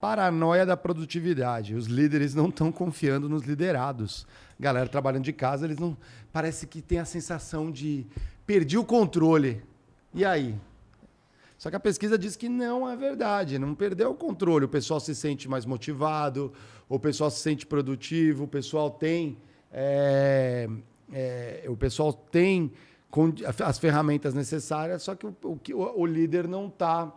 paranoia da produtividade. Os líderes não estão confiando nos liderados. Galera trabalhando de casa, eles não... Parece que tem a sensação de perdi o controle. E aí? Só que a pesquisa diz que não é verdade, não perdeu o controle. O pessoal se sente mais motivado, o pessoal se sente produtivo, o pessoal tem, as ferramentas necessárias, só que o líder não tá,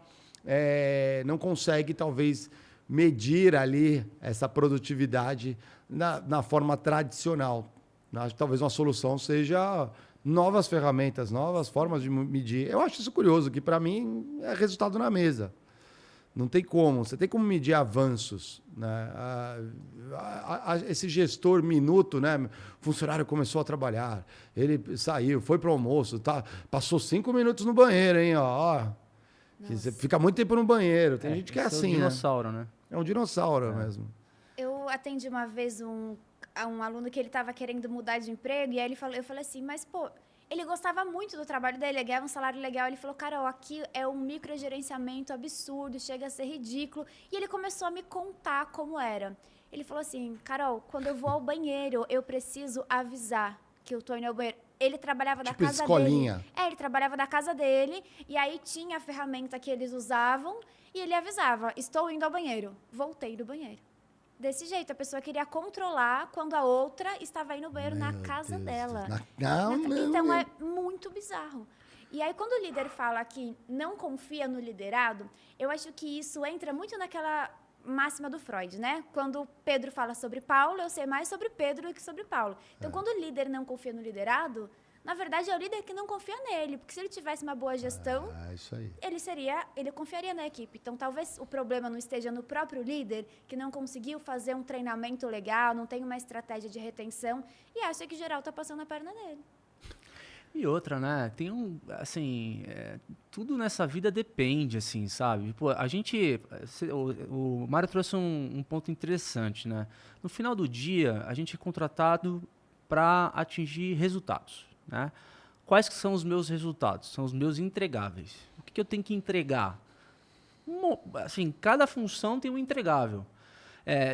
não consegue, talvez, medir ali essa produtividade na forma tradicional. Acho que talvez uma solução seja novas ferramentas, novas formas de medir. Eu acho isso curioso, que para mim é resultado na mesa. Não tem como. Você tem como medir avanços. Né? Esse gestor minuto, né? O funcionário começou a trabalhar, ele saiu, foi para o almoço, passou 5 minutos no banheiro, hein? Você fica muito tempo no banheiro. Tem gente que é assim. É um dinossauro, né? É um dinossauro mesmo. Eu atendi uma vez um aluno que ele estava querendo mudar de emprego, e aí eu falei assim, mas pô, ele gostava muito do trabalho dele, ele ganhava um salário legal, ele falou, Carol, aqui é um microgerenciamento absurdo, chega a ser ridículo, e ele começou a me contar como era. Ele falou assim, Carol, quando eu vou ao banheiro, eu preciso avisar que eu tô indo ao banheiro. Ele trabalhava da casa escolinha. dele. Ele trabalhava da casa dele, e aí tinha a ferramenta que eles usavam, e ele avisava, estou indo ao banheiro, voltei do banheiro. Desse jeito, a pessoa queria controlar quando a outra estava indo no banheiro na casa dela. Então, é muito bizarro. E aí, quando o líder fala que não confia no liderado, eu acho que isso entra muito naquela máxima do Freud, né? Quando Pedro fala sobre Paulo, eu sei mais sobre Pedro do que sobre Paulo. Então, quando o líder não confia no liderado, na verdade, é o líder que não confia nele, porque se ele tivesse uma boa gestão, isso aí. ele confiaria na equipe. Então, talvez o problema não esteja no próprio líder, que não conseguiu fazer um treinamento legal, não tem uma estratégia de retenção, e acha que geral está passando a perna nele. E outra, né? Tem tudo nessa vida depende, assim, sabe? Pô, o Mário trouxe um ponto interessante, né? No final do dia, a gente é contratado para atingir resultados. Né? Quais que são os meus resultados? São os meus entregáveis. O que eu tenho que entregar? Assim, cada função tem um entregável.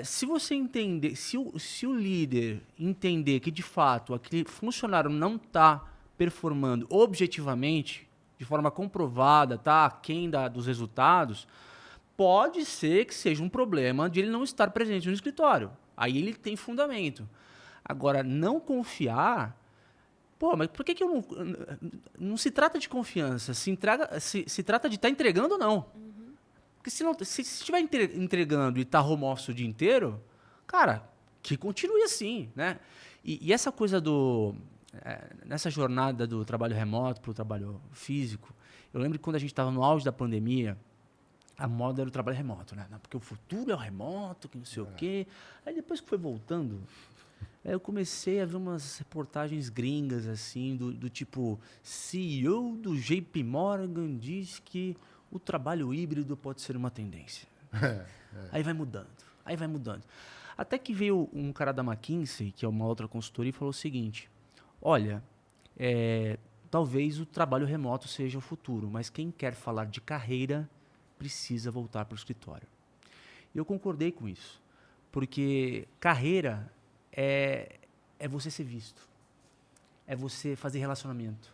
Se você entender, se o líder entender que de fato aquele funcionário não está performando objetivamente, de forma comprovada, está aquém dos resultados, pode ser que seja um problema de ele não estar presente no escritório. Aí ele tem fundamento. Agora, não confiar... Pô, mas por que eu não se trata de confiança, se trata de estar entregando ou não. Uhum. Porque se estiver entregando e está home office o dia inteiro, cara, que continue assim, né? E essa coisa nessa jornada do trabalho remoto para o trabalho físico, eu lembro que quando a gente estava no auge da pandemia, a moda era o trabalho remoto, né? Porque o futuro é o remoto, que não sei o quê. Aí depois que foi voltando... eu comecei a ver umas reportagens gringas, assim, do tipo, CEO do JP Morgan diz que o trabalho híbrido pode ser uma tendência. Aí vai mudando. Até que veio um cara da McKinsey, que é uma outra consultoria, e falou o seguinte, olha, talvez o trabalho remoto seja o futuro, mas quem quer falar de carreira precisa voltar para o escritório. E eu concordei com isso, porque carreira... É você ser visto, é você fazer relacionamento,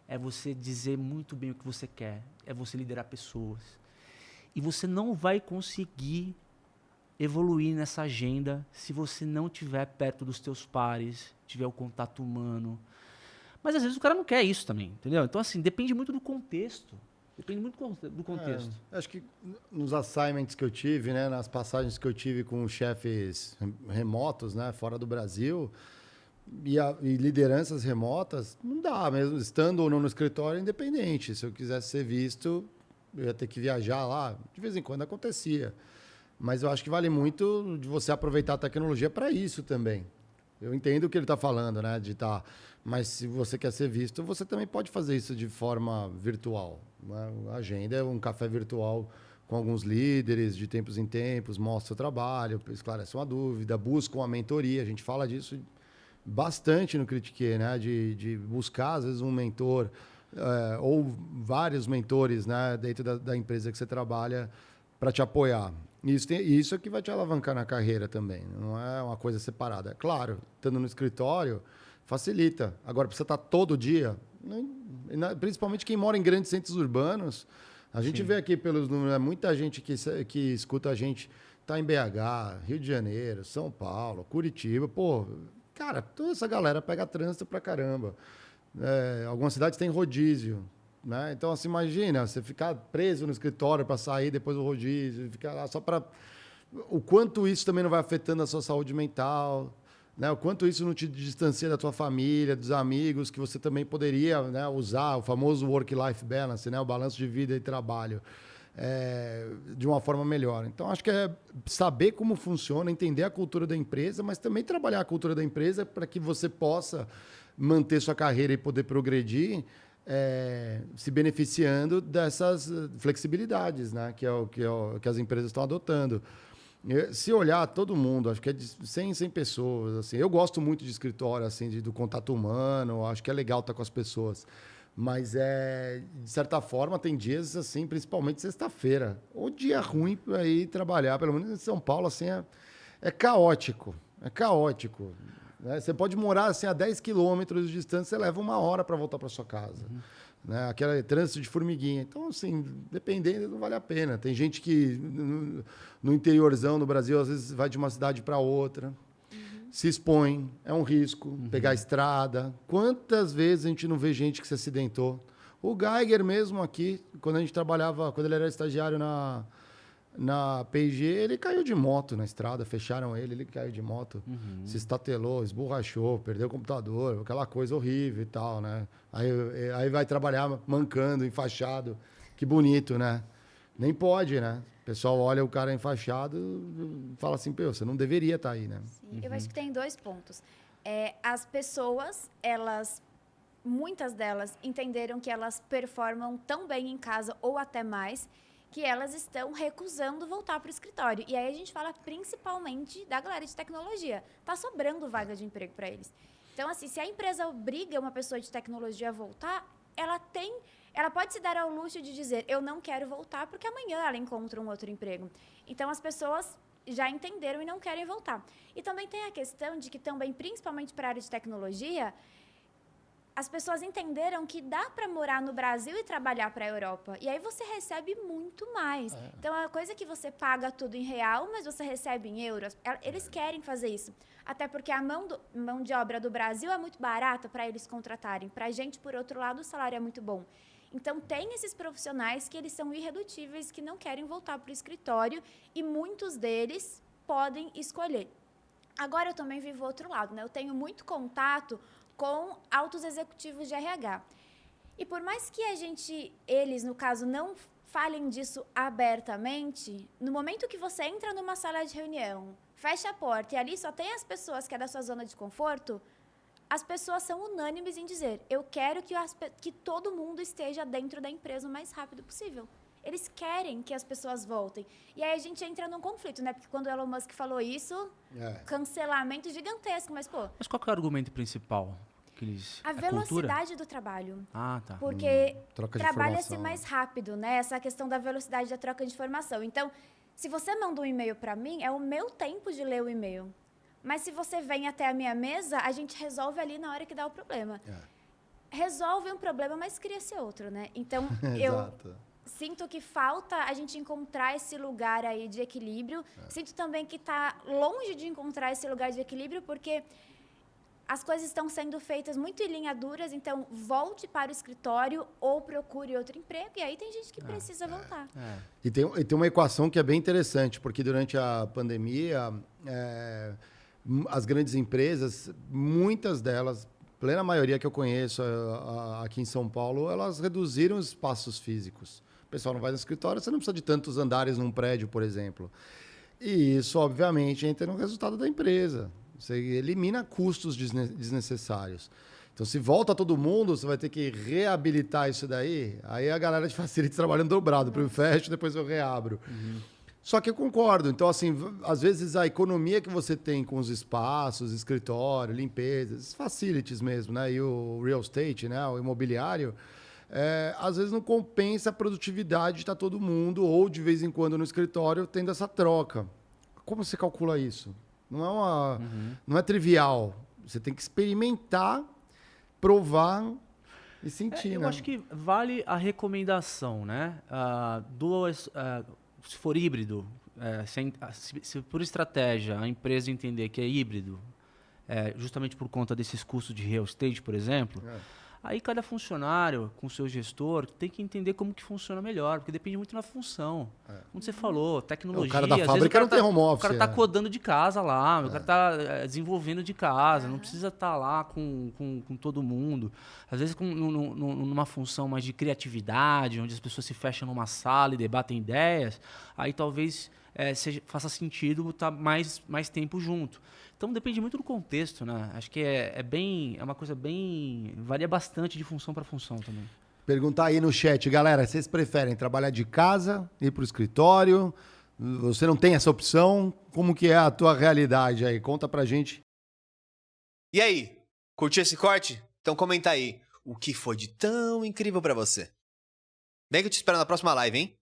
é você dizer muito bem o que você quer, é você liderar pessoas. E você não vai conseguir evoluir nessa agenda se você não estiver perto dos teus pares, tiver o contato humano. Mas às vezes o cara não quer isso também, entendeu? Então, assim, depende muito do contexto. Depende muito do contexto. Acho que nos assignments que eu tive, né, nas passagens que eu tive com chefes remotos, né, fora do Brasil, e lideranças remotas, não dá mesmo, estando ou não no escritório, independente. Se eu quisesse ser visto, eu ia ter que viajar lá. De vez em quando acontecia. Mas eu acho que vale muito de você aproveitar a tecnologia para isso também. Eu entendo o que ele está falando, né, mas se você quer ser visto, você também pode fazer isso de forma virtual. Né? A agenda é um café virtual com alguns líderes, de tempos em tempos, mostra o trabalho, esclarece uma dúvida, busca uma mentoria. A gente fala disso bastante no Critique, né? De buscar, às vezes, um mentor ou vários mentores, né? Dentro da empresa que você trabalha para te apoiar. Isso é que vai te alavancar na carreira também. Não é uma coisa separada. Claro, estando no escritório, facilita. Agora, precisa estar todo dia. Principalmente quem mora em grandes centros urbanos. A gente vê aqui pelos números, muita gente que escuta a gente está em BH, Rio de Janeiro, São Paulo, Curitiba. Pô, cara, toda essa galera pega trânsito pra caramba. Algumas cidades têm rodízio. Né? Então, assim, imagina, você ficar preso no escritório para sair depois do rodízio, ficar lá só para... O quanto isso também não vai afetando a sua saúde mental, né? O quanto isso não te distancia da tua família, dos amigos, que você também poderia, né, usar o famoso work-life balance, né? O balanço de vida e trabalho, de uma forma melhor. Então, acho que é saber como funciona, entender a cultura da empresa, mas também trabalhar a cultura da empresa para que você possa manter sua carreira e poder progredir, se beneficiando dessas flexibilidades, né? Que as empresas estão adotando. Se olhar todo mundo, acho que é de 100 pessoas. Assim, eu gosto muito de escritório, assim, do contato humano, acho que é legal estar com as pessoas. Mas, de certa forma, tem dias, assim, principalmente sexta-feira. O dia ruim para ir trabalhar, pelo menos em São Paulo, assim, é caótico. É caótico. Né? Você pode morar assim, a 10 quilômetros de distância, você leva 1 hora para voltar para sua casa. Né? Aquele trânsito de formiguinha. Então, assim, dependendo, não vale a pena. Tem gente que, no interiorzão, no Brasil, às vezes vai de uma cidade para outra, se expõe, é um risco, pegar a estrada. Quantas vezes a gente não vê gente que se acidentou? O Geiger mesmo aqui, quando a gente trabalhava, quando ele era estagiário na P&G, ele caiu de moto na estrada, fecharam ele caiu de moto, se estatelou, esborrachou, perdeu o computador, aquela coisa horrível e tal, né? Aí vai trabalhar mancando, enfaixado, que bonito, né? Nem pode, né? O pessoal olha o cara enfaixado e fala assim, pô, você não deveria estar aí, né? Sim, eu acho que tem 2 pontos. As pessoas, muitas delas entenderam que elas performam tão bem em casa ou até mais, que elas estão recusando voltar para o escritório. E aí a gente fala principalmente da galera de tecnologia. Está sobrando vaga de emprego para eles. Então, assim, se a empresa obriga uma pessoa de tecnologia a voltar, ela pode se dar ao luxo de dizer, eu não quero voltar, porque amanhã ela encontra um outro emprego. Então, as pessoas já entenderam e não querem voltar. E também tem a questão de que também, principalmente para a área de tecnologia, as pessoas entenderam que dá para morar no Brasil e trabalhar para a Europa. E aí você recebe muito mais. Então, é uma coisa que você paga tudo em real, mas você recebe em euros. Eles querem fazer isso. Até porque a mão de obra do Brasil é muito barata para eles contratarem. Para a gente, por outro lado, o salário é muito bom. Então, tem esses profissionais que eles são irredutíveis, que não querem voltar para o escritório, e muitos deles podem escolher. Agora, eu também vivo o outro lado, né? Eu tenho muito contato com altos executivos de RH. E por mais que eles, no caso, não falem disso abertamente, no momento que você entra numa sala de reunião, fecha a porta e ali só tem as pessoas que é da sua zona de conforto, as pessoas são unânimes em dizer, eu quero que todo mundo esteja dentro da empresa o mais rápido possível. Eles querem que as pessoas voltem. E aí a gente entra num conflito, né? Porque quando o Elon Musk falou isso, cancelamento gigantesco. Mas, pô... Mas qual que é o argumento principal? A velocidade do trabalho. Ah, tá. Porque trabalha-se mais rápido, né? Essa questão da velocidade da troca de informação. Então, se você manda um e-mail para mim, é o meu tempo de ler o e-mail. Mas se você vem até a minha mesa, a gente resolve ali na hora que dá o problema. Resolve um problema, mas cria-se outro, né? Então, Exato. Sinto que falta a gente encontrar esse lugar aí de equilíbrio. Sinto também que está longe de encontrar esse lugar de equilíbrio, porque as coisas estão sendo feitas muito em linha duras, então volte para o escritório ou procure outro emprego, e aí tem gente que precisa voltar. E tem uma equação que é bem interessante, porque durante a pandemia, as grandes empresas, muitas delas, plena maioria que eu conheço aqui em São Paulo, elas reduziram os espaços físicos. O pessoal não vai no escritório, você não precisa de tantos andares num prédio, por exemplo. E isso, obviamente, entra no resultado da empresa. Você elimina custos desnecessários. Então, se volta todo mundo, você vai ter que reabilitar isso daí. Aí a galera de facility trabalhando dobrado. Primeiro fecho, depois eu reabro. Só que eu concordo. Então, assim, às vezes a economia que você tem com os espaços, escritório, limpeza, facilities mesmo, né? E o real estate, né? O imobiliário, às vezes não compensa a produtividade de estar todo mundo, ou de vez em quando no escritório, tendo essa troca. Como você calcula isso? Não é trivial. Você tem que experimentar, provar e sentir, Eu né? acho que vale a recomendação, né? Se for híbrido, se por estratégia a empresa entender que é híbrido, justamente por conta desses custos de real estate, por exemplo, aí cada funcionário com o seu gestor tem que entender como que funciona melhor, porque depende muito da função. Como você falou, tecnologia... O cara da às vezes fábrica não tem home O office. cara está codando de casa lá, o cara está desenvolvendo de casa, não precisa estar lá com todo mundo. Às vezes numa função mais de criatividade, onde as pessoas se fecham numa sala e debatem ideias, aí talvez faça sentido estar mais tempo junto. Então depende muito do contexto, né? Acho que é uma coisa bem... varia bastante de função para função também. Perguntar aí no chat, galera, vocês preferem trabalhar de casa, ir para o escritório? Você não tem essa opção? Como que é a tua realidade aí? Conta pra gente. E aí, curtiu esse corte? Então comenta aí, o que foi de tão incrível pra você? Bem que eu te espero na próxima live, hein?